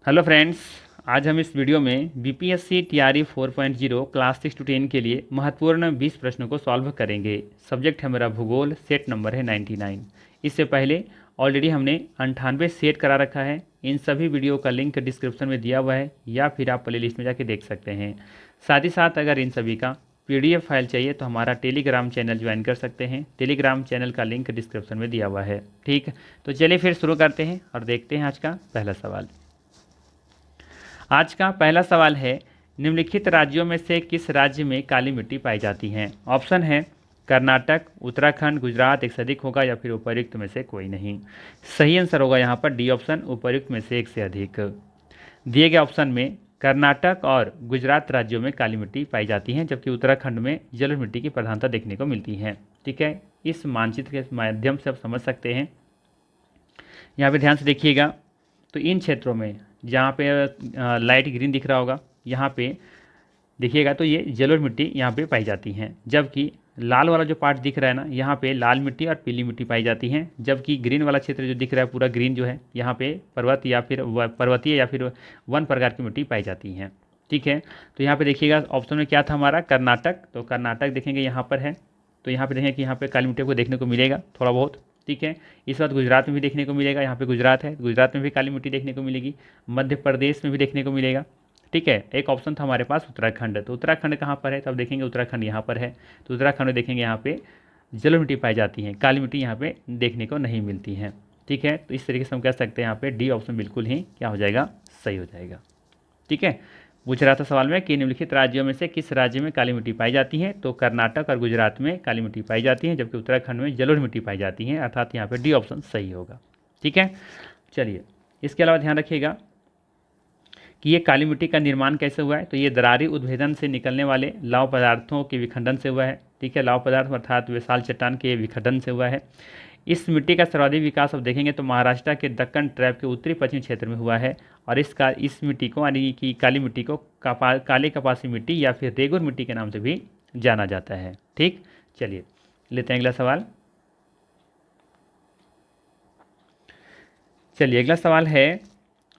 Hello friends, आज हम इस वीडियो में बीपीएससी टीआरई 4.0 क्लास 6 टू 10 के लिए महत्वपूर्ण 20 प्रश्नों को सॉल्व करेंगे। सब्जेक्ट है मेरा भूगोल, सेट नंबर है 99। इससे पहले ऑलरेडी हमने 98 सेट करा रखा है। इन सभी वीडियो का लिंक डिस्क्रिप्शन में दिया हुआ है या फिर आप प्ले लिस्ट में जाके देख सकते हैं। साथ ही साथ अगर इन सभी का पीडीएफ फाइल चाहिए तो हमारा टेलीग्राम चैनल ज्वाइन कर सकते हैं। टेलीग्राम चैनल का लिंक डिस्क्रिप्शन में दिया हुआ है। ठीक, तो चलिए फिर शुरू करते हैं और देखते हैं आज का पहला सवाल। आज का पहला सवाल है, निम्नलिखित राज्यों में से किस राज्य में काली मिट्टी पाई जाती है। ऑप्शन है कर्नाटक, उत्तराखंड, गुजरात, एक से अधिक होगा या फिर उपर्युक्त में से कोई नहीं। सही आंसर होगा यहाँ पर डी ऑप्शन, उपर्युक्त में से एक से अधिक। दिए गए ऑप्शन में कर्नाटक और गुजरात राज्यों में काली मिट्टी पाई जाती है, जबकि उत्तराखंड में जलोढ़ मिट्टी की प्रधानता देखने को मिलती है। ठीक है, इस मानचित्र के माध्यम से आप समझ सकते हैं। यहाँ पे ध्यान से देखिएगा तो इन क्षेत्रों में जहाँ पे लाइट ग्रीन दिख रहा होगा, यहाँ पे देखिएगा तो ये जलोढ़ मिट्टी यहाँ पे पाई जाती हैं, जबकि लाल वाला जो पार्ट दिख रहा है ना, यहाँ पे लाल मिट्टी और पीली मिट्टी पाई जाती हैं, जबकि ग्रीन वाला क्षेत्र जो दिख रहा है पूरा ग्रीन जो है, यहाँ पे पर्वतीय या फिर वन प्रकार की मिट्टी पाई जाती हैं। ठीक है, तो यहाँ पे देखिएगा ऑप्शन में क्या था हमारा, कर्नाटक। तो कर्नाटक देखेंगे यहाँ पर है, तो यहाँ पे देखेंगे कि यहाँ पे काली मिट्टी को देखने को मिलेगा थोड़ा बहुत। ठीक है, इस बात गुजरात में भी देखने को मिलेगा, यहाँ पे गुजरात है, गुजरात में भी काली मिट्टी देखने को मिलेगी, मध्य प्रदेश में भी देखने को मिलेगा। ठीक है, एक ऑप्शन था हमारे पास उत्तराखंड। तो उत्तराखंड कहाँ पर है, तब देखेंगे उत्तराखंड यहाँ पर है, तो उत्तराखंड में देखेंगे यहाँ पे जलोढ़ मिट्टी पाई जाती है, काली मिट्टी यहाँ पे देखने को नहीं मिलती है। ठीक है, तो इस तरीके से हम कह सकते हैं यहाँ पे डी ऑप्शन बिल्कुल ही क्या हो जाएगा, सही हो जाएगा। ठीक है, पूछ रहा था सवाल में कि निम्नलिखित राज्यों में से किस राज्य में काली मिट्टी पाई जाती है, तो कर्नाटक और गुजरात में काली मिट्टी पाई जाती है, जबकि उत्तराखंड में जलोढ़ मिट्टी पाई जाती है, अर्थात यहाँ पे डी ऑप्शन सही होगा। ठीक है, चलिए इसके अलावा ध्यान रखिएगा कि ये काली मिट्टी का निर्माण कैसे हुआ है, तो ये दरारी उद्भेदन से निकलने वाले लौह पदार्थों के विखंडन से हुआ है। ठीक है, लौह पदार्थ अर्थात विशाल चट्टान के विखंडन से हुआ है। इस मिट्टी का सर्वाधिक विकास अब देखेंगे तो महाराष्ट्र के दक्कन ट्रैप के उत्तरी पश्चिमी क्षेत्र में हुआ है, और इस मिट्टी को यानी कि काली मिट्टी को काले कपासी मिट्टी या फिर रेगुर मिट्टी के नाम से भी जाना जाता है। ठीक, चलिए लेते हैं अगला सवाल। चलिए अगला सवाल है,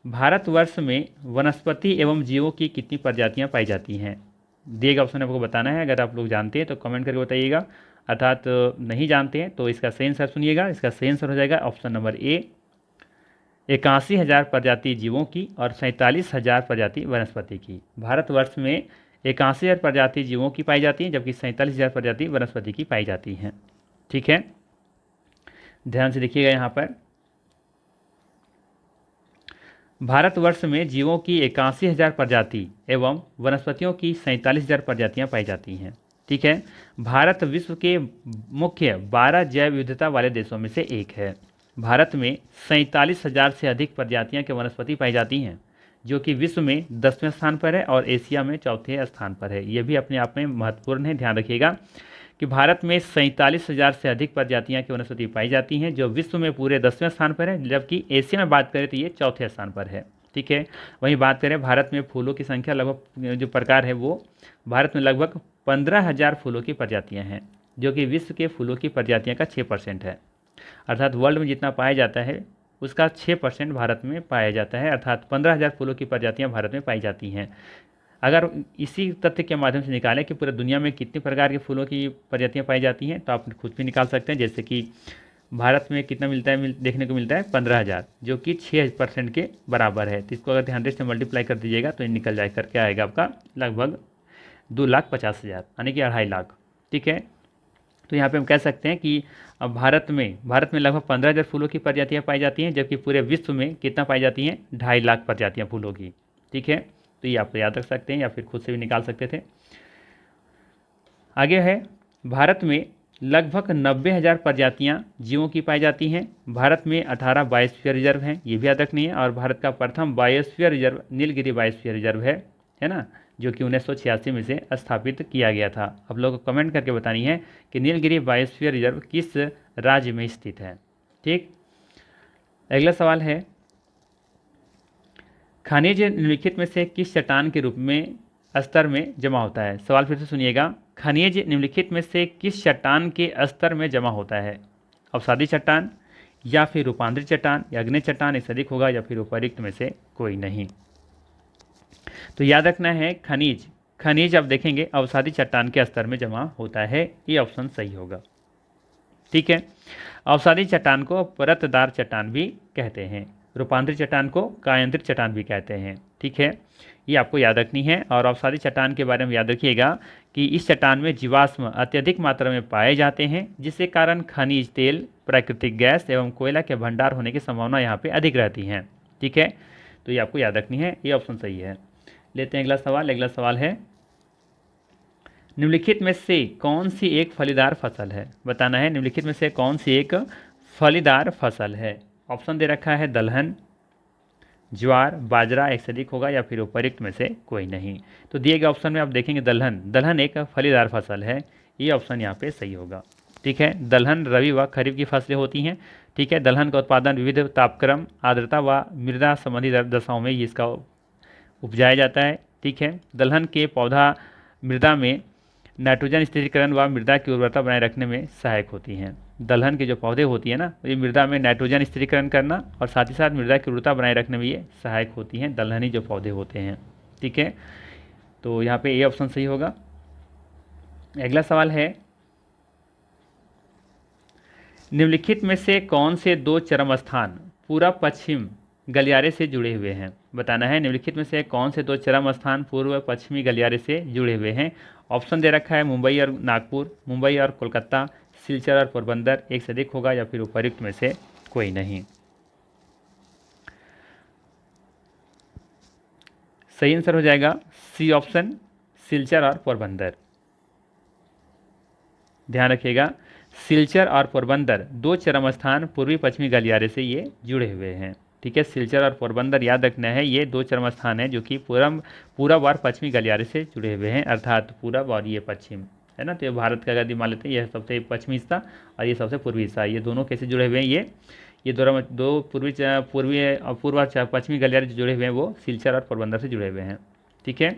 भारतवर्ष में वनस्पति एवं जीवों की कितनी प्रजातियां पाई जाती हैं। दिए गए ऑप्शन आपको बताना है, अगर आप लोग जानते हैं तो कमेंट करके बताइएगा, अर्थात नहीं जानते हैं तो इसका सही आंसर सुनिएगा। इसका सही आंसर हो जाएगा ऑप्शन नंबर ए, 81,000 प्रजाति जीवों की और 47,000 प्रजाति वनस्पति की। भारतवर्ष में 81,000 प्रजाति जीवों की पाई जाती हैं, जबकि 47,000 प्रजाति वनस्पति की पाई जाती हैं। ठीक है, ध्यान से देखिएगा यहाँ पर भारतवर्ष में जीवों की 81,000 प्रजाति एवं वनस्पतियों की 47,000 प्रजातियां पाई जाती हैं। ठीक है, भारत विश्व के मुख्य 12 जैव विविधता वाले देशों में से एक है। भारत में 47,000 से अधिक प्रजातियां के वनस्पति पाई जाती हैं, जो कि विश्व में 10वें स्थान पर है और एशिया में चौथे स्थान पर है। यह भी अपने आप में महत्वपूर्ण है, ध्यान रखिएगा कि भारत में 47,000 से अधिक प्रजातियां की वनस्पति पाई जाती हैं, जो विश्व में पूरे 10वें स्थान पर है, जबकि एशिया में बात करें तो ये चौथे स्थान पर है। ठीक है, वहीं बात करें भारत में फूलों की संख्या लगभग जो प्रकार है वो भारत में लगभग 15,000 फूलों की प्रजातियां हैं, जो कि विश्व के फूलों की प्रजातियां का 6% है। अर्थात वर्ल्ड में जितना पाया जाता है उसका 6% भारत में पाया जाता है, अर्थात 15,000 फूलों की प्रजातियाँ भारत में पाई जाती हैं। अगर इसी तथ्य के माध्यम से निकालें कि पूरे दुनिया में कितने प्रकार के फूलों की प्रजातियां पाई जाती हैं, तो आप खुद भी निकाल सकते हैं। जैसे कि भारत में कितना मिलता है, देखने को मिलता है 15,000, जो कि 6% के बराबर है। तो इसको अगर 100 से मल्टीप्लाई कर दीजिएगा तो ये निकल जाए करके आएगा आपका लगभग 2,50,000 यानी कि 2.5 लाख। ठीक है, तो यहाँ पे हम कह सकते हैं कि अब भारत में लगभग 15,000 फूलों की प्रजातियाँ पाई जाती हैं, जबकि पूरे विश्व में कितना पाई जाती हैं, 2.5 लाख प्रजातियाँ फूलों की। ठीक है, तो ये आप याद रख सकते हैं या फिर खुद से भी निकाल सकते थे। आगे है, भारत में लगभग 90,000 प्रजातियां जीवों की पाई जाती हैं। भारत में 18 बायोस्फीयर रिजर्व हैं, ये भी याद रखनी है, और भारत का प्रथम biosphere reserve Nilgiri biosphere reserve है ना, जो कि 1986 में से स्थापित किया गया था। आप लोगों को कमेंट करके बतानी है कि नीलगिरी बायोस्फीयर रिजर्व किस राज्य में स्थित है। ठीक, अगला सवाल है, खनिज निम्नलिखित में से किस चट्टान के रूप में स्तर में जमा होता है। सवाल फिर से सुनिएगा, खनिज निम्नलिखित में से किस चट्टान के स्तर में जमा होता है। अवसादी चट्टान, या फिर रूपांतरित चट्टान या अग्नि चट्टान इससे अधिक होगा या फिर उपर्युक्त में से कोई नहीं। तो याद रखना है खनिज, खनिज अब देखेंगे अवसादी चट्टान के स्तर में जमा होता है, ये ऑप्शन सही होगा। ठीक है, अवसादी चट्टान को परतदार चट्टान भी कहते हैं, रूपांतरित चट्टान को कायांतरित चट्टान भी कहते हैं। ठीक है, ये आपको याद रखनी है। और अवसादी चट्टान के बारे में याद रखिएगा कि इस चट्टान में जीवाश्म अत्यधिक मात्रा में पाए जाते हैं, जिसके कारण खनिज तेल, प्राकृतिक गैस एवं कोयला के भंडार होने की संभावना यहाँ पे अधिक रहती है। ठीक है, तो ये आपको याद रखनी है, ये ऑप्शन सही है। लेते हैं अगला सवाल। अगला सवाल है, निम्नलिखित में से कौन सी एक फलीदार फसल है, बताना है निम्नलिखित में से कौन सी एक फलीदार फसल है। ऑप्शन दे रखा है दलहन, ज्वार, बाजरा एक से अधिक होगा या फिर उपर्युक्त में से कोई नहीं। तो दिए गए ऑप्शन में आप देखेंगे दलहन, दलहन एक फलीदार फसल है, ये ऑप्शन यहाँ पे सही होगा। ठीक है, दलहन रबी व खरीफ की फसलें होती हैं। ठीक है, दलहन का उत्पादन विविध तापक्रम, आर्द्रता व मृदा संबंधी दशाओं में इसका उपजाया जाता है। ठीक है, दलहन के पौधा मृदा में नाइट्रोजन स्थिरीकरण व मृदा की उर्वरता बनाए रखने में सहायक होती हैं। दलहन के जो पौधे होती है ना, ये मृदा में नाइट्रोजन स्थिरीकरण करना और साथ ही साथ मृदा की उर्वरता बनाए रखने में ये सहायक होती हैं, दलहनी जो पौधे होते हैं। ठीक है, तो यहाँ पे ये ऑप्शन सही होगा। अगला सवाल है, निम्नलिखित में से कौन से दो चरम स्थान पूर्व पश्चिम गलियारे से जुड़े हुए हैं, बताना है निम्नलिखित में से कौन से दो चरम स्थान पूर्व पश्चिमी गलियारे से जुड़े हुए हैं। ऑप्शन दे रखा है मुंबई और नागपुर, मुंबई और कोलकाता, सिलचर और पोरबंदर एक से अधिक होगा या फिर उपर्युक्त में से कोई नहीं। सही आंसर हो जाएगा सी ऑप्शन, सिलचर और पोरबंदर। ध्यान रखिएगा, सिलचर और पोरबंदर दो चरम स्थान पूर्वी पश्चिमी गलियारे से ये जुड़े हुए हैं। ठीक है, सिलचर और पोरबंदर याद रखना है, ये दो चरम स्थान है जो कि पूरब और पश्चिमी गलियारे से जुड़े हुए हैं, अर्थात पूरब और ये पश्चिम है ना। तो ये भारत का यदि मान लेते हैं, यह सबसे पश्चिमी हिस्सा और ये सबसे पूर्वी हिस्सा, ये दोनों कैसे जुड़े हुए हैं, ये दो पूर्व और पश्चिमी गलियारे जो जुड़े हुए हैं वो सिलचर और पोरबंदर से जुड़े हुए हैं। ठीक है,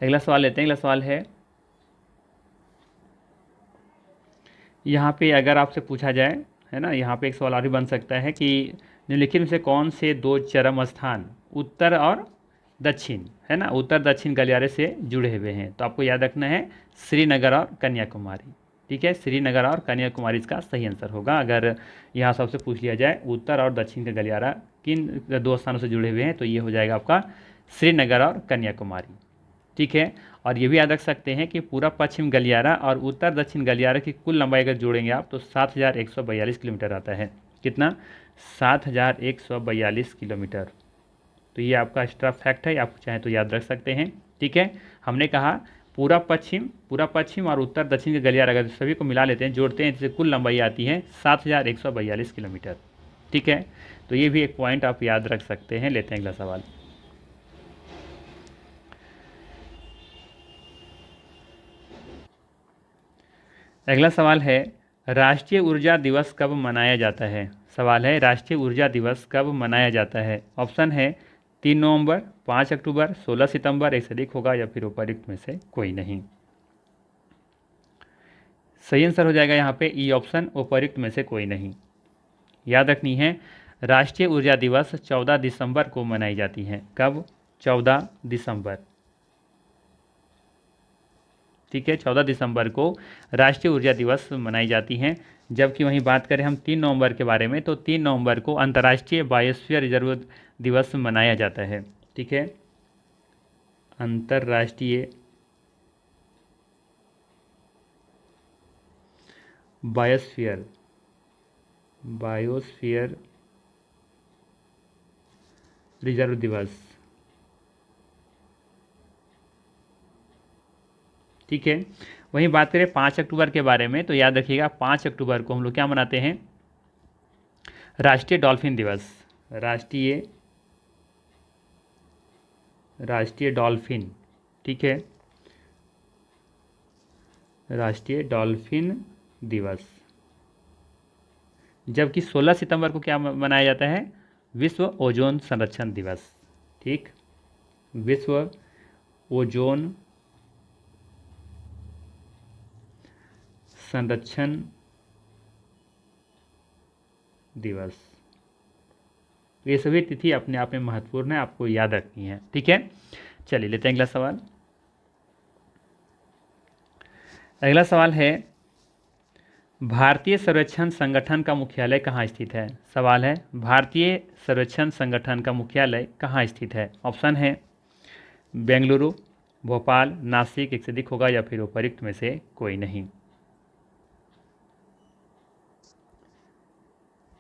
अगला सवाल लेते हैं। अगला सवाल है, यहाँ पे अगर आपसे पूछा जाए है ना, यहाँ पे एक सवाल और भी बन सकता है कि निम्नलिखित में से कौन से दो चरम स्थान उत्तर और दक्षिण है ना, उत्तर दक्षिण गलियारे से जुड़े हुए हैं। तो आपको याद रखना है श्रीनगर और कन्याकुमारी। ठीक है, श्रीनगर और कन्याकुमारी इसका सही आंसर होगा। अगर यहाँ सबसे पूछ लिया जाए उत्तर और दक्षिण का गलियारा किन दो स्थानों से जुड़े हुए हैं, तो ये हो जाएगा आपका श्रीनगर और कन्याकुमारी। ठीक है, और ये भी याद रख सकते हैं कि पूरा पश्चिम गलियारा और उत्तर दक्षिण गलियारा की कुल लंबाई अगर जोड़ेंगे आप तो 7142 किलोमीटर आता है। कितना? 7142 किलोमीटर। तो ये आपका एक्स्ट्रा फैक्ट है, आप चाहें तो याद रख सकते हैं। ठीक है, हमने कहा पूरा पश्चिम और उत्तर दक्षिण के गलियारा अगर सभी को मिला लेते हैं, जोड़ते हैं, जिससे कुल लंबाई आती है 7142 किलोमीटर। ठीक है, तो ये भी एक पॉइंट आप याद रख सकते हैं। लेते हैं अगला सवाल। अगला सवाल है, राष्ट्रीय ऊर्जा दिवस कब मनाया जाता है। सवाल है, राष्ट्रीय ऊर्जा दिवस कब मनाया जाता है। ऑप्शन है 3 नवंबर, 5 अक्टूबर, 16 सितंबर, एक से अधिक होगा या फिर उपर्युक्त में से कोई नहीं। सही आंसर हो जाएगा यहाँ पे ई ऑप्शन, उपर्युक्त में से कोई नहीं। याद रखनी है, राष्ट्रीय ऊर्जा दिवस 14 दिसंबर को मनाई जाती है। कब? 14 दिसंबर। ठीक है, 14 दिसंबर को राष्ट्रीय ऊर्जा दिवस मनाई जाती हैं। जबकि वहीं बात करें हम 3 नवंबर के बारे में, तो 3 नवंबर को अंतर्राष्ट्रीय बायोस्फीयर रिजर्व दिवस मनाया जाता है। ठीक है, अंतर्राष्ट्रीय बायोस्फीयर रिजर्व दिवस। ठीक है, वहीं बात करें 5 अक्टूबर के बारे में, तो याद रखिएगा 5 अक्टूबर को हम लोग क्या मनाते हैं? राष्ट्रीय डॉल्फिन दिवस। राष्ट्रीय डॉल्फिन। ठीक है, राष्ट्रीय डॉल्फिन दिवस। जबकि 16 सितंबर को क्या मनाया जाता है? विश्व ओजोन संरक्षण दिवस। ठीक, विश्व ओजोन संरक्षण दिवस। तो ये सभी तिथि अपने आप में महत्वपूर्ण है, आपको याद रखनी है। ठीक है, चलिए लेते हैं अगला सवाल। अगला सवाल है, भारतीय सर्वेक्षण संगठन का मुख्यालय कहाँ स्थित है? सवाल है, भारतीय सर्वेक्षण संगठन का मुख्यालय कहाँ स्थित है? ऑप्शन है बेंगलुरु, भोपाल, नासिक, एक से अधिक होगा, या फिर उपर्युक्त में से कोई नहीं।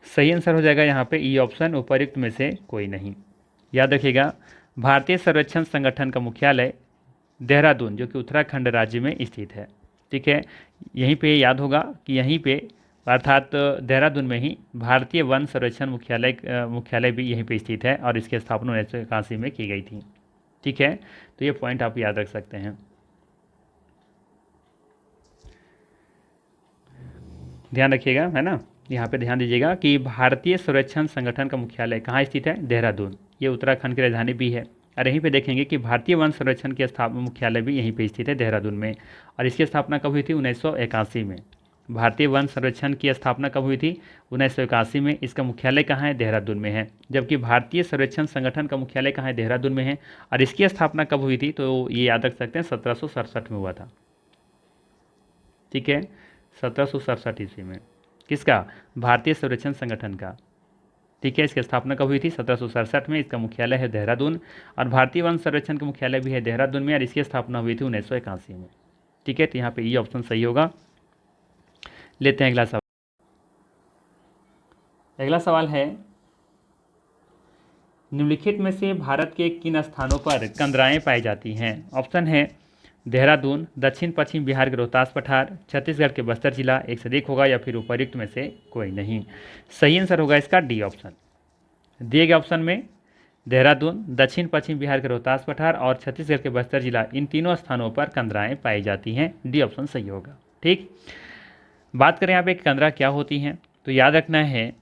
सही आंसर हो जाएगा यहाँ पे ई ऑप्शन, उपर्युक्त में से कोई नहीं। याद रखिएगा, भारतीय सर्वेक्षण संगठन का मुख्यालय देहरादून, जो कि उत्तराखंड राज्य में स्थित है। ठीक है, यहीं पे याद होगा कि यहीं पे अर्थात देहरादून में ही भारतीय वन सर्वेक्षण मुख्यालय भी यहीं पे स्थित है, और इसकी स्थापना 1981 में की गई थी। ठीक है, तो ये पॉइंट आप याद रख सकते हैं। ध्यान रखिएगा, है ना, यहाँ पे ध्यान दीजिएगा कि भारतीय सर्वेक्षण संगठन का मुख्यालय कहाँ स्थित है? देहरादून। ये उत्तराखंड की राजधानी भी है। और यहीं पे देखेंगे कि भारतीय वन सर्वेक्षण की स्थापना मुख्यालय भी यहीं पे स्थित है, देहरादून में। और इसकी स्थापना कब हुई थी? 1981 में। भारतीय वन सर्वेक्षण की स्थापना कब हुई थी? 1981 में। इसका मुख्यालय कहाँ है? देहरादून में है। जबकि भारतीय सर्वेक्षण संगठन का मुख्यालय कहाँ है? देहरादून में है। और इसकी स्थापना कब हुई थी? तो ये याद रख सकते हैं, 1767 में हुआ था। ठीक है, 1767 ईस्वी में। किसका? भारतीय सर्वेक्षण संगठन का। ठीक है, इसकी स्थापना कब हुई थी? 1767 में। इसका मुख्यालय है देहरादून, और भारतीय वन सर्वेक्षण का मुख्यालय भी है देहरादून में, और इसकी स्थापना हुई थी 1981 में। ठीक है, तो यहाँ पे ये ऑप्शन सही होगा। लेते हैं अगला सवाल। अगला सवाल है, निम्नलिखित में से भारत के किन स्थानों पर कंदराएं पाई जाती हैं? ऑप्शन है देहरादून, दक्षिण पश्चिम बिहार के रोहतास पठार, छत्तीसगढ़ के बस्तर जिला, एक से अधिक होगा, या फिर उपर्युक्त में से कोई नहीं। सही आंसर होगा इसका डी ऑप्शन। दिए गए ऑप्शन में देहरादून, दक्षिण पश्चिम बिहार के रोहतास पठार और छत्तीसगढ़ के बस्तर जिला, इन तीनों स्थानों पर कंदराएं पाई जाती हैं। डी ऑप्शन सही होगा। ठीक, बात करें यहाँ पे कंदरा क्या होती हैं, तो याद रखना है,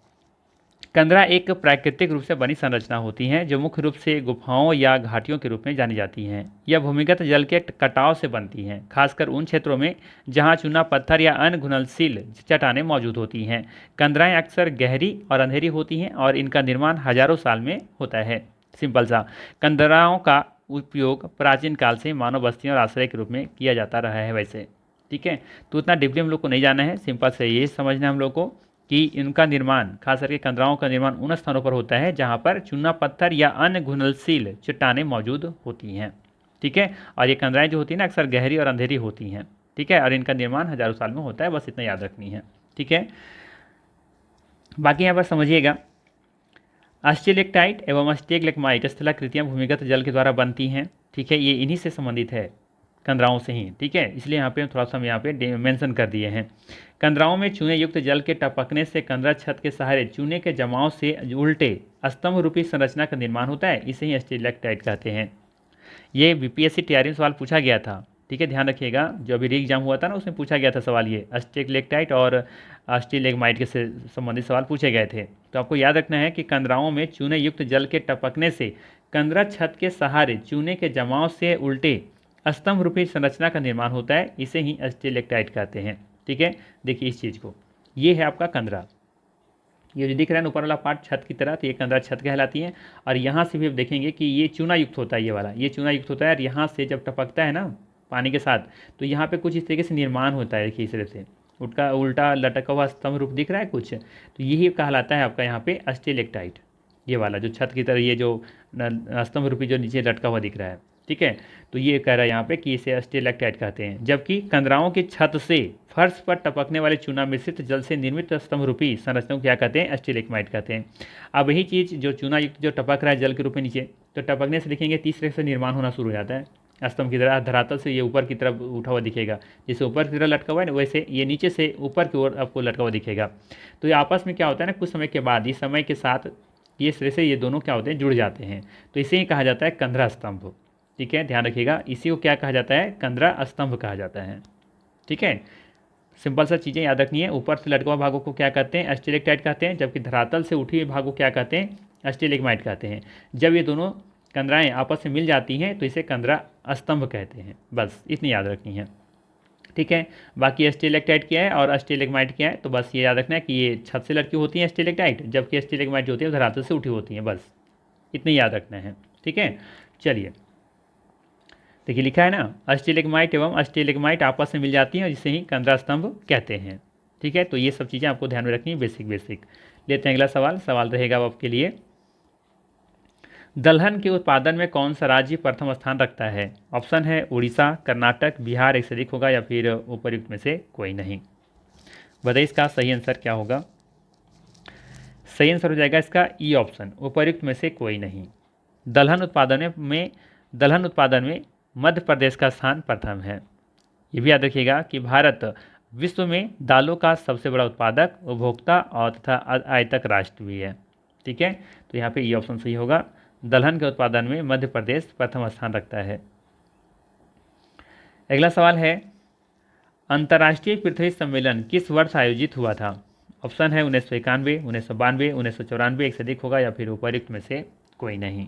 कंदरा एक प्राकृतिक रूप से बनी संरचना होती हैं, जो मुख्य रूप से गुफाओं या घाटियों के रूप में जानी जाती हैं। यह भूमिगत जल के कटाव से बनती हैं, खासकर उन क्षेत्रों में जहां चूना पत्थर या अन्य घुलनशील चट्टानें मौजूद होती हैं। कंदराएं अक्सर गहरी और अंधेरी होती हैं, और इनका निर्माण हजारों साल में होता है। सिंपल सा, कंदराओं का उपयोग प्राचीन काल से मानव बस्तियों और आश्रय के रूप में किया जाता रहा है वैसे। ठीक है, तो उतना डीपली हम लोग को नहीं जाना है, सिंपल से ये समझना है हम लोग को कि इनका निर्माण, खास करके कंदराओं का निर्माण उन स्थानों पर होता है जहां पर चूना पत्थर या अन्य घुलनशील चट्टानें मौजूद होती हैं। ठीक है, और ये कंदराएं जो होती हैं ना, अक्सर गहरी और अंधेरी होती हैं। ठीक है, और इनका निर्माण हजारों साल में होता है, बस इतना याद रखनी है। ठीक है, बाकी यहाँ पर समझिएगा, स्टेलेक्टाइट एवं स्टेगलेक्माइट स्थलाकृतियाँ भूमिगत जल के द्वारा बनती हैं। ठीक है, ये इन्हीं से संबंधित है, कंदराओं से ही। ठीक है, इसलिए यहाँ पे थोड़ा सा हम यहाँ पे मेंशन कर दिए हैं। कंदराओं में चूने युक्त जल के टपकने से कंदरा छत के सहारे चूने के जमाव से उल्टे स्तंभ रूपी संरचना का निर्माण होता है, इसे ही स्टेलेक्टाइट कहते हैं। ये बीपीएससी तैयारी में सवाल पूछा गया था। ठीक है, ध्यान रखिएगा, जो अभी री एग्जाम हुआ था ना, उसमें पूछा गया था सवाल, ये स्टेलेक्टाइट और स्टेलेग्माइट के से संबंधित सवाल पूछे गए थे। तो आपको याद रखना है कि कंदराओं में चूने युक्त जल के टपकने से कंदरा छत के सहारे चूने के जमाव से उल्टे स्तंभ रूपी संरचना का निर्माण होता है, इसे ही स्टेलेक्टाइट कहते हैं। ठीक है, देखिए इस चीज़ को, ये है आपका कंदरा, ये जो दिख रहा है ऊपर वाला पार्ट छत की तरह, तो ये कंदरा छत कहलाती है। और यहाँ से भी आप देखेंगे कि ये चूना युक्त होता है, ये वाला ये चूना युक्त होता है, और यहाँ से जब टपकता है ना पानी के साथ, तो यहाँ पे कुछ इस तरीके से निर्माण होता है। देखिए इस तरह से उल्टा उल्टा लटका हुआ स्तंभ रूप दिख रहा है कुछ, तो यही कहलाता है आपका यहाँ पे स्टेलेक्टाइट। ये वाला जो छत की तरह ये जो स्तंभ रूपी जो नीचे लटका हुआ दिख रहा है। ठीक है, तो ये कह रहा है यहाँ पे कि इसे स्टेलेक्टाइट कहते हैं। जबकि कंदराओं की छत से फर्श पर टपकने वाले चूना मिश्रित जल से निर्मित स्तंभ रूपी संरचना को क्या कहते हैं? स्टेलेग्माइट कहते हैं। अब यही चीज़ जो चूना युक्त जो टपक रहा है जल के रूप में नीचे, तो टपकने से देखेंगे तीसरे से निर्माण होना शुरू हो जाता है स्तंभ की तरह, धरातल से ये ऊपर की तरफ उठा हुआ दिखेगा। जैसे ऊपर की तरफ लटका हुआ है ना, वैसे ये नीचे से ऊपर की ओर आपको लटका हुआ दिखेगा। तो ये आपस में क्या होता है ना, कुछ समय के बाद, इस समय के साथ ये सिरे से ये दोनों क्या होते हैं? जुड़ जाते हैं। तो इसे ही कहा जाता है कंदरा स्तंभ। ठीक है, ध्यान रखिएगा, इसी को क्या कहा जाता है? कंदरा स्तंभ कहा जाता है। ठीक है, सिंपल सा चीज़ें याद रखनी है। ऊपर से लटका हुआ भागों को क्या कहते हैं? स्टेलेक्टाइट कहते हैं। जबकि धरातल से उठी हुई भागों को क्या कहते हैं? स्टेलेग्माइट कहते हैं। जब ये दोनों कंदराएं आपस में मिल जाती हैं तो इसे कंदरा स्तंभ कहते हैं। बस इतनी याद रखनी है। ठीक है। बाकी स्टेलेक्टाइट क्या है और स्टेलेग्माइट क्या है, तो बस ये याद रखना है कि ये छत से लटकी होती हैं स्टेलेक्टाइट, जबकि स्टेलेग्माइट जो होती है धरातल से उठी होती हैं, बस इतने याद रखना है। ठीक है, चलिए देखिए लिखा है ना, स्टेलेग्माइट एवं स्टेलेग्माइट आपस में मिल जाती हैं, जिसे ही कंदरा स्तंभ कहते हैं। ठीक है, तो ये सब चीज़ें आपको ध्यान में रखनी है, बेसिक। लेते हैं अगला सवाल रहेगा अब आपके लिए, दलहन के उत्पादन में कौन सा राज्य प्रथम स्थान रखता है? ऑप्शन है उड़ीसा, कर्नाटक, बिहार, एक से अधिक होगा या फिर उपर्युक्त में से कोई नहीं। बताइए इसका सही आंसर क्या होगा? सही आंसर हो जाएगा इसका ई ऑप्शन, उपर्युक्त में से कोई नहीं। दलहन उत्पादन में मध्य प्रदेश का स्थान प्रथम है। ये भी याद रखिएगा कि भारत विश्व में दालों का सबसे बड़ा उत्पादक, उपभोक्ता और तथा आयातक राष्ट्र भी है। ठीक है, तो यहाँ पे ये ऑप्शन सही होगा, दलहन के उत्पादन में मध्य प्रदेश प्रथम स्थान रखता है। अगला सवाल है, अंतर्राष्ट्रीय पृथ्वी सम्मेलन किस वर्ष आयोजित हुआ था? ऑप्शन है 1991, 1992, 1994, एक से अधिक होगा या फिर उपर्युक्त में से कोई नहीं।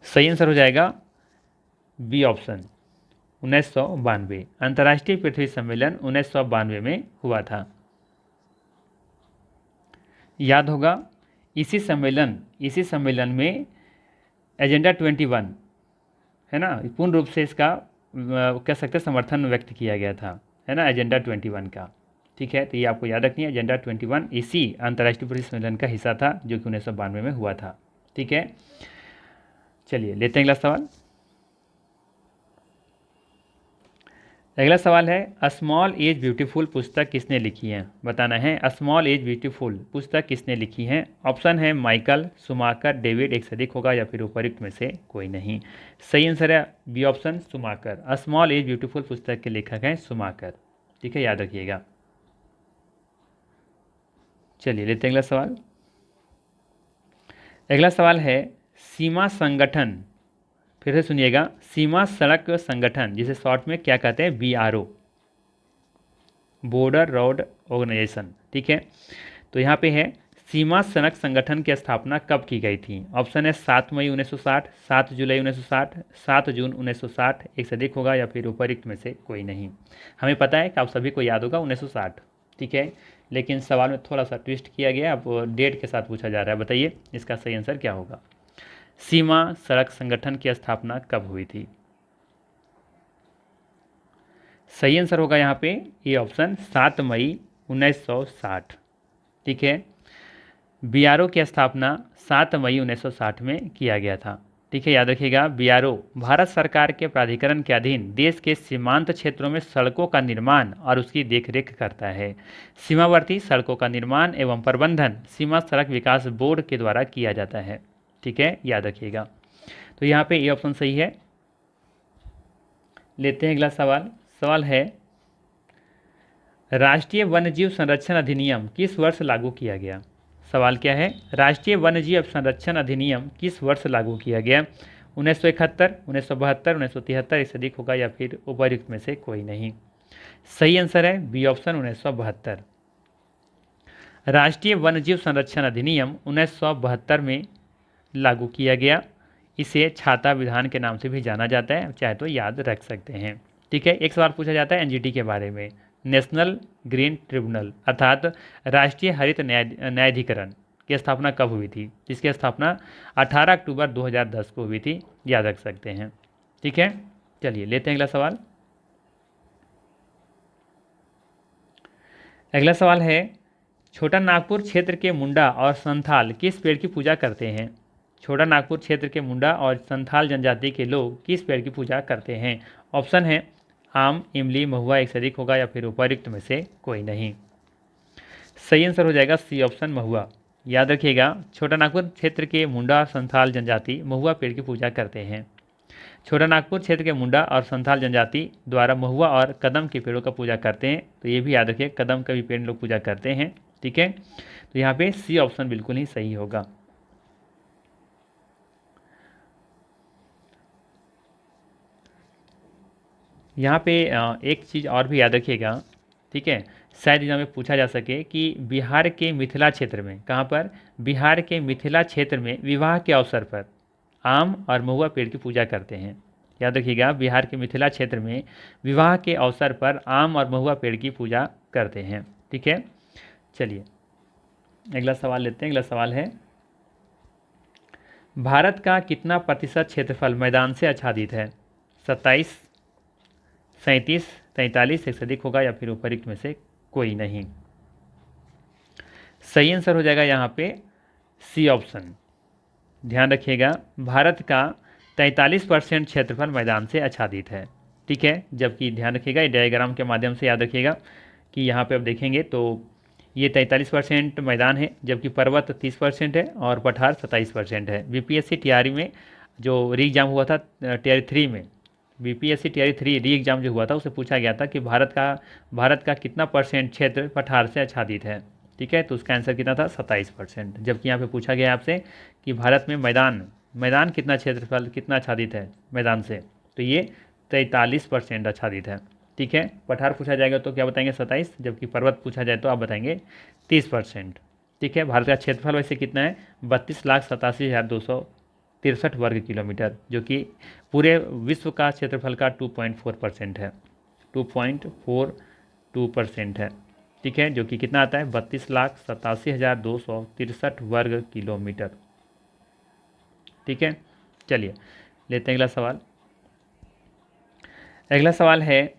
सही आंसर हो जाएगा बी ऑप्शन, 1992। अंतर्राष्ट्रीय पृथ्वी सम्मेलन 1992 में हुआ था। याद होगा इसी सम्मेलन में एजेंडा 21 है ना, पूर्ण रूप से इसका कह सकते हैं समर्थन व्यक्त किया गया था, है ना, एजेंडा 21 का। ठीक है, तो ये आपको याद रखनी है, एजेंडा 21 इसी अंतर्राष्ट्रीय पृथ्वी सम्मेलन का हिस्सा था जो कि 1992 में हुआ था। ठीक है, चलिए लेते हैं अगला सवाल। अगला सवाल है, अ स्मॉल एज ब्यूटीफुल पुस्तक किसने लिखी है? बताना है, अ स्मॉल एज ब्यूटीफुल पुस्तक किसने लिखी है? ऑप्शन है माइकल, सुमाकर, डेविड, एक से अधिक होगा या फिर उपर्युक्त में से कोई नहीं। सही आंसर है B option, Schumacher. A small is beautiful पुस्तक के लेखक हैं सुमाकर। ठीक है, याद रखिएगा। चलिए लेते हैं अगला सवाल। अगला सवाल है, सीमा संगठन, फिर से सुनिएगा, सीमा सड़क संगठन जिसे शॉर्ट में क्या कहते हैं? BRO, border road organisation. ठीक है, तो यहाँ पे है, सीमा सड़क संगठन की स्थापना कब की गई थी? ऑप्शन है 7 मई 1960, 7 जुलाई 1960, 7 जून 1960, एक से अधिक होगा या फिर उपर्युक्त में से कोई नहीं। हमें पता है कि आप सभी को याद होगा 1960, ठीक है, लेकिन सवाल में थोड़ा सा ट्विस्ट किया गया, अब डेट के साथ पूछा जा रहा है। बताइए इसका सही आंसर क्या होगा? सीमा सड़क संगठन की स्थापना कब हुई थी? सही आंसर होगा यहाँ पे ये ऑप्शन, 7 मई 1960। ठीक है, BRO की स्थापना 7 मई 1960 में किया गया था। ठीक है, याद रखिएगा, BRO भारत सरकार के प्राधिकरण के अधीन देश के सीमांत क्षेत्रों में सड़कों का निर्माण और उसकी देखरेख करता है। सीमावर्ती सड़कों का निर्माण एवं प्रबंधन सीमा सड़क विकास बोर्ड के द्वारा किया जाता है। ठीक है, याद रखिएगा। तो यहाँ पे ये ऑप्शन सही है। लेते हैं अगला सवाल है, राष्ट्रीय वन्यजीव संरक्षण अधिनियम किस वर्ष लागू किया गया? सवाल क्या है, राष्ट्रीय वन्यजीव संरक्षण अधिनियम किस वर्ष लागू किया गया? 1971, 1972, 1973, एक से अधिक होगा या फिर उपर्युक्त में से कोई नहीं। सही आंसर है बी ऑप्शन, 1972। राष्ट्रीय वन्यजीव संरक्षण अधिनियम 1972 में लागू किया गया। इसे छाता विधान के नाम से भी जाना जाता है, चाहे तो याद रख सकते हैं। ठीक है, एक सवाल पूछा जाता है NGT के बारे में, नेशनल ग्रीन ट्रिब्यूनल अर्थात राष्ट्रीय हरित न्यायाधिकरण की स्थापना कब हुई थी? जिसकी स्थापना 18 अक्टूबर 2010 को हुई थी, याद रख सकते हैं। ठीक है, चलिए लेते हैं अगला सवाल। अगला सवाल है, छोटा नागपुर क्षेत्र के मुंडा और संथाल किस पेड़ की पूजा करते हैं? छोटा नागपुर क्षेत्र के मुंडा और संथाल जनजाति के लोग किस पेड़ की पूजा करते हैं? ऑप्शन है आम, इमली, महुआ, एक से अधिक होगा या फिर उपर्युक्त में से कोई नहीं। सही आंसर हो जाएगा सी ऑप्शन, महुआ। याद रखिएगा, छोटा नागपुर क्षेत्र के मुंडा संथाल जनजाति महुआ पेड़ की पूजा करते हैं। छोटा नागपुर क्षेत्र के मुंडा और संथाल जनजाति द्वारा महुआ और कदम के पेड़ों का पूजा करते हैं, तो ये भी याद रखिए, कदम का भी पेड़ लोग पूजा करते हैं। ठीक है, तो यहाँ पे सी ऑप्शन बिल्कुल ही सही होगा। यहाँ पे एक चीज़ और भी याद रखिएगा, ठीक है, शायद एग्जाम में पूछा जा सके कि बिहार के मिथिला क्षेत्र में, कहाँ पर? बिहार के मिथिला क्षेत्र में विवाह के अवसर पर आम और महुआ पेड़ की पूजा करते हैं। याद रखिएगा, बिहार के मिथिला क्षेत्र में विवाह के अवसर पर आम और महुआ पेड़ की पूजा करते हैं। ठीक है, चलिए अगला सवाल लेते हैं। अगला सवाल है, भारत का कितना प्रतिशत क्षेत्रफल मैदान से आच्छादित है? 27, 37, 43, एक से अधिक होगा या फिर उपरोक्त में से कोई नहीं। सही आंसर हो जाएगा यहाँ पे सी ऑप्शन। ध्यान रखिएगा, भारत का 43% क्षेत्रफल मैदान से आच्छादित है। ठीक है, जबकि ध्यान रखिएगा, ये डायग्राम के माध्यम से याद रखिएगा कि यहाँ पे आप देखेंगे तो ये 43% मैदान है, जबकि पर्वत 30% है और पठार 27% है। बीपीएससी टीआरई में जो री एग्जाम हुआ था टीआरई 3 में, बीपीएससी टीआरई 3 री एग्जाम जो हुआ था, उसे पूछा गया था कि भारत का कितना परसेंट क्षेत्र पठार से आच्छादित है। ठीक है, तो उसका आंसर कितना था? 27%। जबकि यहाँ पे पूछा गया आपसे कि भारत में मैदान कितना क्षेत्रफल कितना आच्छादित है मैदान से, तो ये 43% आच्छादित है। ठीक है, पठार पूछा जाएगा तो क्या बताएंगे? 27, जबकि पर्वत पूछा जाए तो आप बताएंगे 30%। ठीक है, भारत का क्षेत्रफल वैसे कितना है? 32,87,263 वर्ग किलोमीटर, जो कि पूरे विश्व का क्षेत्रफल का 2.4% है, 2.42% है। ठीक है, जो कि कितना आता है? 32,87,263 वर्ग किलोमीटर। ठीक है, चलिए लेते हैं अगला सवाल। अगला सवाल है,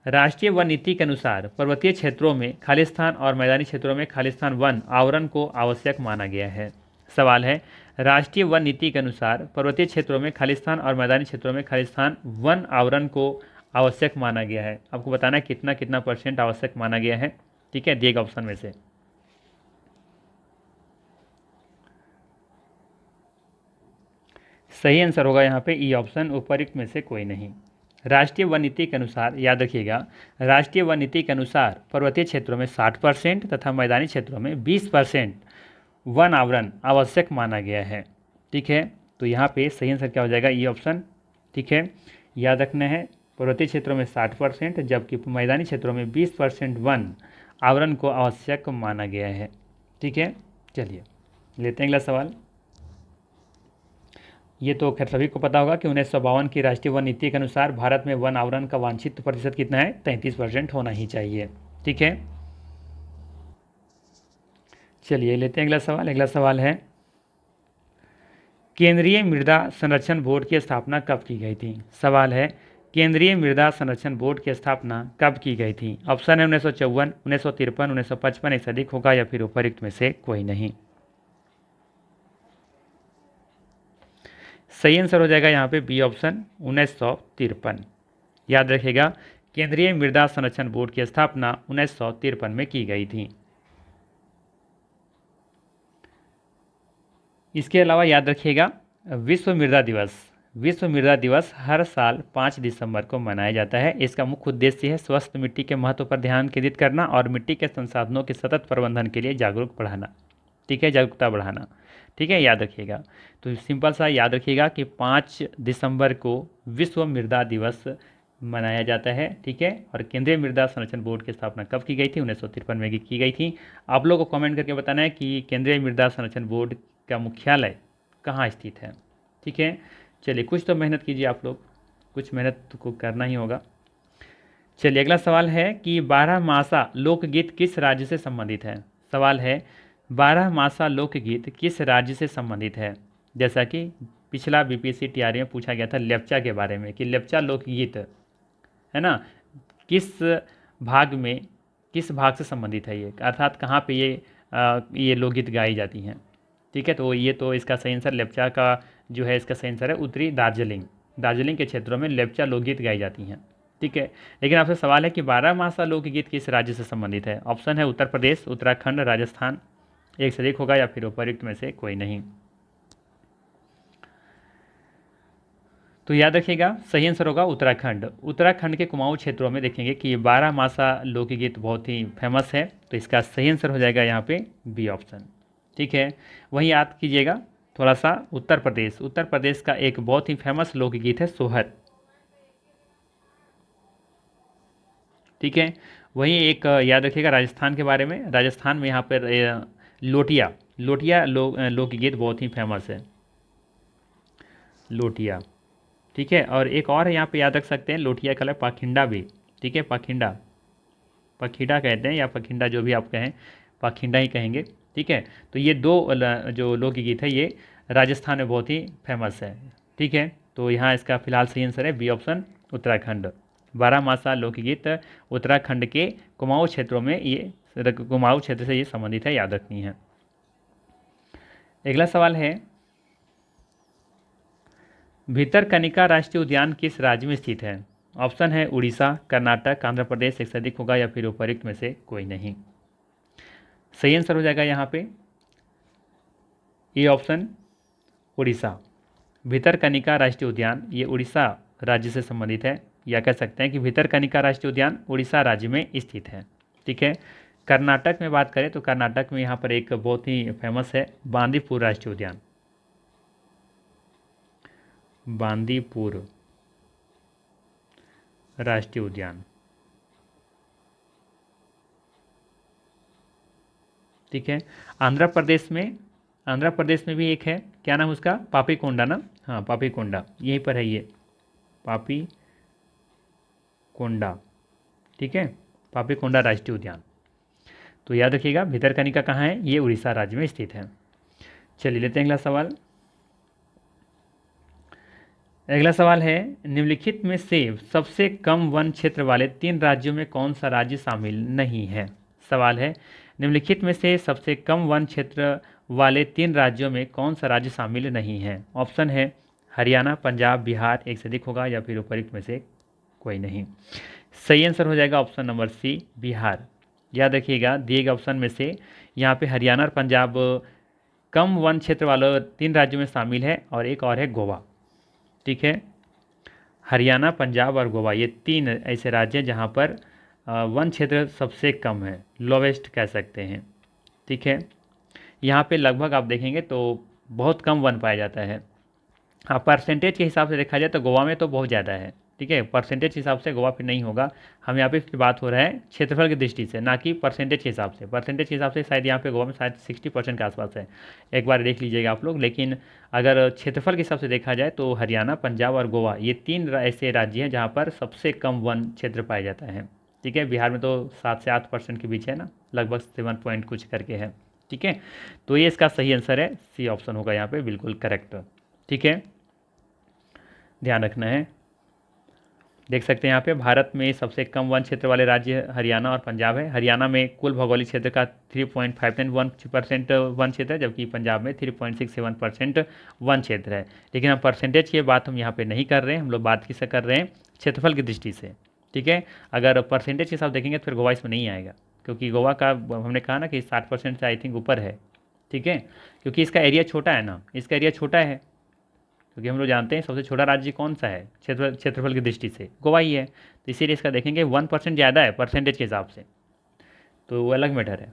राष्ट्रीय वन नीति के अनुसार पर्वतीय क्षेत्रों में खालिस्तान और मैदानी क्षेत्रों में खालिस्तान वन आवरण को आवश्यक माना गया है। सवाल है, राष्ट्रीय वन नीति के अनुसार पर्वतीय क्षेत्रों में खालिस्तान और मैदानी क्षेत्रों में खालिस्तान वन आवरण को आवश्यक माना गया है। आपको बताना है कितना कितना % आवश्यक माना गया है। ठीक है, दिएगा ऑप्शन में से। सही आंसर होगा यहाँ पे ई ऑप्शन, उपरोक्त में से कोई नहीं। राष्ट्रीय वन नीति के अनुसार याद रखिएगा, राष्ट्रीय वन नीति के अनुसार पर्वतीय क्षेत्रों में 60% तथा मैदानी क्षेत्रों में 20% वन आवरण आवश्यक माना गया है। ठीक है, तो यहाँ पे सही आंसर क्या हो जाएगा? E option. ठीक है, याद रखना है, पर्वतीय क्षेत्रों में 60% जबकि मैदानी क्षेत्रों में 20% वन आवरण को आवश्यक माना गया है। ठीक है, चलिए लेते हैं अगला सवाल। ये तो खैर सभी को पता होगा कि 1952 की राष्ट्रीय वन नीति के अनुसार भारत में वन आवरण का वांछित प्रतिशत कितना है? 33% होना ही चाहिए। ठीक है, चलिए लेते हैं अगला सवाल। अगला सवाल है, केंद्रीय मृदा संरक्षण बोर्ड की स्थापना कब की गई थी? सवाल है, केंद्रीय मृदा संरक्षण बोर्ड की स्थापना कब की गई थी? ऑप्शन है 1954, 1953, 1955, एक से अधिक होगा या फिर उपरोक्त में से कोई नहीं। सही आंसर हो जाएगा यहाँ पे बी ऑप्शन, 1953। याद रखिएगा, केंद्रीय मृदा संरक्षण बोर्ड की स्थापना 1953 में की गई थी। इसके अलावा याद रखिएगा, विश्व मृदा दिवस हर साल 5 दिसंबर को मनाया जाता है। इसका मुख्य उद्देश्य है स्वस्थ मिट्टी के महत्व पर ध्यान केंद्रित करना और मिट्टी के संसाधनों के सतत प्रबंधन के लिए जागरूकता बढ़ाना। ठीक है, याद रखिएगा। तो सिंपल सा याद रखिएगा कि 5 दिसंबर को विश्व मृदा दिवस मनाया जाता है। ठीक है, और केंद्रीय मृदा संरक्षण बोर्ड की स्थापना कब की गई थी? 1953 में की गई थी। आप लोगों को कमेंट करके बताना है कि केंद्रीय मृदा संरक्षण बोर्ड का मुख्यालय कहाँ स्थित है। ठीक है, चलिए कुछ तो मेहनत कीजिए आप लोग, कुछ मेहनत को करना ही होगा। चलिए अगला सवाल है कि 12मासा लोकगीत किस राज्य से संबंधित है? सवाल है, 12मासा लोकगीत किस राज्य से संबंधित है? जैसा कि पिछला बीपीएससी टीआरई में पूछा गया था लेप्चा के बारे में कि लेप्चा लोकगीत है ना, किस भाग से संबंधित है ये, अर्थात कहाँ पे ये लोकगीत गाई जाती हैं। ठीक है, तो ये तो इसका सही आंसर लेप्चा का जो है इसका सही आंसर है उत्तरी दार्जिलिंग के क्षेत्रों में लेप्चा लोकगीत गाई जाती हैं। ठीक है, लेकिन आपसे सवाल है कि 12मासा लोकगीत किस राज्य से संबंधित है? ऑप्शन है उत्तर प्रदेश, उत्तराखंड, राजस्थान, एक से अधिक होगा या फिर उपरोक्त में से कोई नहीं। तो याद रखिएगा, सही आंसर होगा उत्तराखंड के कुमाऊं क्षेत्रों में देखेंगे कि 12मासा लोकगीत बहुत ही फेमस है, तो इसका सही आंसर हो जाएगा यहाँ पे बी ऑप्शन। ठीक है, वहीं याद कीजिएगा थोड़ा सा उत्तर प्रदेश का एक बहुत ही फेमस लोकगीत है सोहर। ठीक है, वहीं एक याद रखिएगा राजस्थान के बारे में, राजस्थान में यहाँ पर लोटिया लोकगीत बहुत ही फेमस है, लोटिया। ठीक है। और एक और है यहाँ पे याद रख सकते हैं, लोटिया कला पाखिंडा भी, ठीक है, पाखिंडा, पखीडा कहते हैं या पखिंडा जो भी आप कहें, पाखिंडा ही कहेंगे, ठीक है। तो ये दो जो लोकगीत है ये राजस्थान में बहुत ही फेमस है, ठीक है। तो यहाँ इसका फिलहाल सही आंसर है बी ऑप्शन, उत्तराखंड। बारहमासा लोकगीत उत्तराखंड के कुमाऊं क्षेत्रों में ये, कुमाऊं क्षेत्र से ये संबंधित है, याद रखनी है। अगला सवाल है, भितरकनिका राष्ट्रीय उद्यान किस राज्य में स्थित है? ऑप्शन है उड़ीसा, कर्नाटक, आंध्र प्रदेश, एक से अधिक होगा या फिर उपयुक्त में से कोई नहीं। सही आंसर हो जाएगा यहाँ पे ए ऑप्शन, उड़ीसा। भितरकनिका राष्ट्रीय उद्यान ये उड़ीसा राज्य से संबंधित है, या कह सकते हैं कि भितरकनिका राष्ट्रीय उद्यान उड़ीसा राज्य में स्थित है, ठीक है। कर्नाटक में बात करें तो कर्नाटक में यहाँ पर एक बहुत ही फेमस है बांदीपुर राष्ट्रीय उद्यान, बांदीपुर राष्ट्रीय उद्यान, ठीक है। आंध्र प्रदेश में भी एक है, क्या नाम उसका, पापीकोंडा ना, हाँ पापीकोंडा, यहीं पर है ये पापीकोंडा, ठीक है, पापीकोंडा राष्ट्रीय उद्यान। तो याद रखिएगा भितरकनिका कहाँ है, ये उड़ीसा राज्य में स्थित है। चलिए लेते हैं अगला सवाल। अगला सवाल है, निम्नलिखित में से सबसे कम वन क्षेत्र वाले 3 राज्यों में कौन सा राज्य शामिल नहीं है? सवाल है, निम्नलिखित में से सबसे कम वन क्षेत्र वाले 3 राज्यों में कौन सा राज्य शामिल नहीं है? ऑप्शन है हरियाणा, पंजाब, बिहार, एक से अधिक होगा या फिर उपयुक्त में से कोई नहीं। सही आंसर हो जाएगा ऑप्शन नंबर सी, बिहार। याद रखिएगा दिए गए ऑप्शन में से यहाँ पे हरियाणा और पंजाब कम वन क्षेत्र वाले 3 राज्यों में शामिल है, और एक और है गोवा, ठीक है। हरियाणा, पंजाब और गोवा ये 3 ऐसे राज्य हैं जहाँ पर वन क्षेत्र सबसे कम है, लोवेस्ट कह सकते हैं, ठीक है। यहाँ पे लगभग आप देखेंगे तो बहुत कम वन पाया जाता है। हाँ, परसेंटेज के हिसाब से देखा जाए तो गोवा में तो बहुत ज़्यादा है, ठीक है। परसेंटेज के हिसाब से गोवा फिर नहीं होगा, हम यहाँ पे बात हो रहा है क्षेत्रफल की दृष्टि से, ना कि परसेंटेज के हिसाब से। परसेंटेज के हिसाब से शायद यहाँ पे गोवा में शायद 60% के आसपास है, एक बार देख लीजिएगा आप लोग। लेकिन अगर क्षेत्रफल के हिसाब से देखा जाए तो हरियाणा, पंजाब और गोवा ये 3 ऐसे राज्य हैं जहाँ पर सबसे कम वन क्षेत्र पाया जाता है, ठीक है। बिहार में तो 7 से 8% के बीच है ना, लगभग 7 पॉइंट कुछ करके है, ठीक है। तो ये इसका सही आंसर है, सी ऑप्शन होगा यहाँ पे बिल्कुल करेक्ट, ठीक है, ध्यान रखना है। देख सकते हैं यहाँ पे भारत में सबसे कम वन क्षेत्र वाले राज्य हरियाणा और पंजाब है। हरियाणा में कुल भौगोलिक क्षेत्र का 3.51% वन क्षेत्र है, जबकि पंजाब में 3.67% वन क्षेत्र है। लेकिन हम परसेंटेज की बात हम यहाँ पे नहीं कर रहे हैं, हम लोग बात किससे कर रहे हैं, क्षेत्रफल की दृष्टि से, ठीक है। अगर परसेंटेज के हिसाब देखेंगे तो फिर गोवा इसमें नहीं आएगा, क्योंकि गोवा का हमने कहा ना कि 60% से आई थिंक ऊपर है, ठीक है। क्योंकि इसका एरिया छोटा है ना, इसका एरिया छोटा है, क्योंकि हम लोग जानते हैं सबसे छोटा राज्य कौन सा है क्षेत्रफल की दृष्टि से, गोवा ही है। तो इसीलिए इसका देखेंगे 1% ज़्यादा है परसेंटेज के हिसाब से, तो वो अलग मैटर है।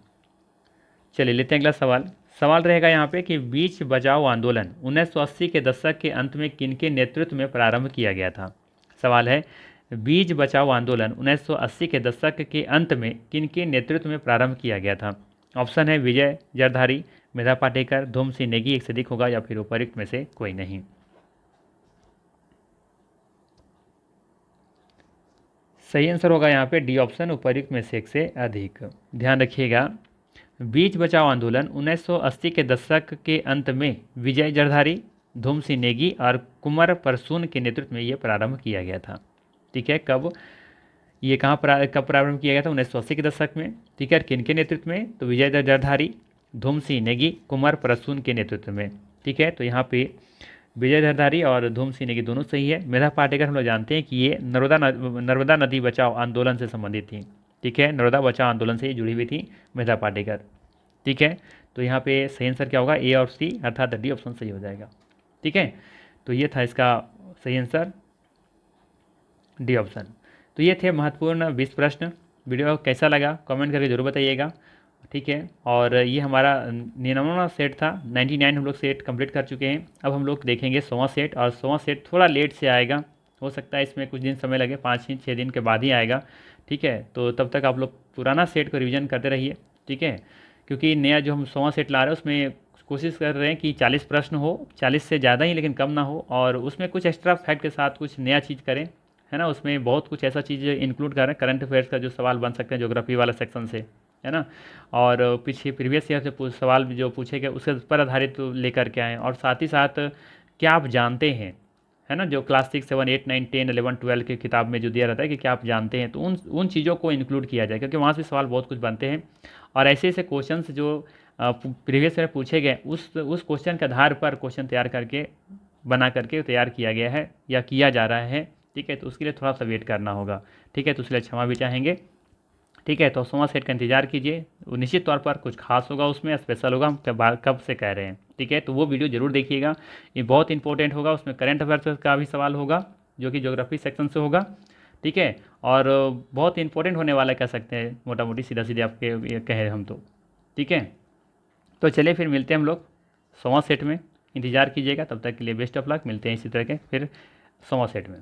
चलिए लेते हैं अगला सवाल। सवाल रहेगा यहाँ पे कि बीच बचाओ आंदोलन 1980 के दशक के अंत में किनके नेतृत्व में प्रारंभ किया गया था? सवाल है, बीज बचाओ आंदोलन 1980 के दशक के अंत में किनके नेतृत्व में प्रारंभ किया गया था? ऑप्शन है विजय जरधारी, मेधा पाटेकर, धूम सिंह नेगी, एक से अधिक होगा या फिर उपयुक्त में से कोई नहीं। सही आंसर होगा यहाँ पे डी ऑप्शन, उपयुक्त में से एक से अधिक। ध्यान रखिएगा बीज बचाओ आंदोलन 1980 के दशक के अंत में विजय जरधारी, धूम सिंह नेगी और कुंवर परसून के नेतृत्व में ये प्रारंभ किया गया था, ठीक है। कब ये कब प्रारंभ किया गया था? 1980 के दशक में, ठीक है। किन के नेतृत्व में? तो विजय जरधारी, धूम सिंह नेगी, कुंवर परसून के नेतृत्व में, ठीक है। तो यहाँ पे विजय जरधारी और धूम सिंह नेगी दोनों सही है। मेधा पाटेकर हम लोग जानते हैं कि ये नर्मदा नदी बचाओ आंदोलन से संबंधित थी, ठीक है। नर्मदा बचाओ आंदोलन से ये जुड़ी हुई थी मेधा पाटेकर, ठीक है। तो यहाँ पे सही आंसर क्या होगा? ए और सी, अर्थात डी ऑप्शन सही हो जाएगा, ठीक है। तो ये था इसका सही आंसर, डी ऑप्शन। तो ये थे महत्वपूर्ण 20 प्रश्न। वीडियो कैसा लगा कमेंट करके जरूर बताइएगा, ठीक है। और ये हमारा 99वां सेट था, 99 हम लोग सेट कंप्लीट कर चुके हैं। अब हम लोग देखेंगे 100वां सेट, और 100वां सेट थोड़ा लेट से आएगा, हो सकता है इसमें कुछ दिन समय लगे, 5-6 दिन के बाद ही आएगा, ठीक है। तो तब तक आप लोग पुराना सेट को रिवीजन करते रहिए, ठीक है। क्योंकि नया जो हम 100वां सेट ला रहे हैं उसमें कोशिश कर रहे हैं कि 40 प्रश्न हो, 40 से ज़्यादा ही लेकिन कम ना हो, और उसमें कुछ एक्स्ट्रा फैक्ट के साथ कुछ नया चीज़ करें, है ना। उसमें बहुत कुछ ऐसा चीज़ इंक्लूड करें, करंट अफेयर्स का जो सवाल बन सकते हैं ज्योग्राफी वाला सेक्शन से, है ना। और पीछे प्रीवियस ईयर से सवाल भी जो पूछे गए उसके पर आधारित लेकर के आएँ, और साथ ही साथ क्या आप जानते हैं, है ना, जो क्लास 6, 7, 8, 9, 10, 11, 12 की किताब में जो दिया रहता है कि क्या आप जानते हैं, तो उन उन चीज़ों को इंक्लूड किया जाए, क्योंकि वहाँ से सवाल बहुत कुछ बनते हैं। और ऐसे ऐसे क्वेश्चंस जो प्रीवियस ईयर पूछे गए उस क्वेश्चन के आधार पर क्वेश्चन तैयार करके बना करके तैयार किया गया है या किया जा रहा है, ठीक है। तो उसके लिए थोड़ा सा वेट करना होगा, ठीक है, तो इसलिए क्षमा भी चाहेंगे, ठीक है। तो सोमा सेट का इंतजार कीजिए, वो निश्चित तौर पर कुछ खास होगा, उसमें स्पेशल होगा, हम कब से कह रहे हैं, ठीक है। तो वो वीडियो जरूर देखिएगा, ये बहुत इंपॉर्टेंट होगा। उसमें करंट अफेयर्स का भी सवाल होगा जो कि ज्योग्राफी सेक्शन से होगा, ठीक है। और बहुत इंपॉर्टेंट होने वाला कह सकते हैं, मोटा मोटी सीधा सीधे आपके ये कहे हम तो, ठीक है। तो चलिए फिर मिलते हैं हम लोग सोमा सेट में, इंतज़ार कीजिएगा, तब तक के लिए बेस्ट ऑफ लक, मिलते हैं इसी तरह के फिर सोमा सेट में।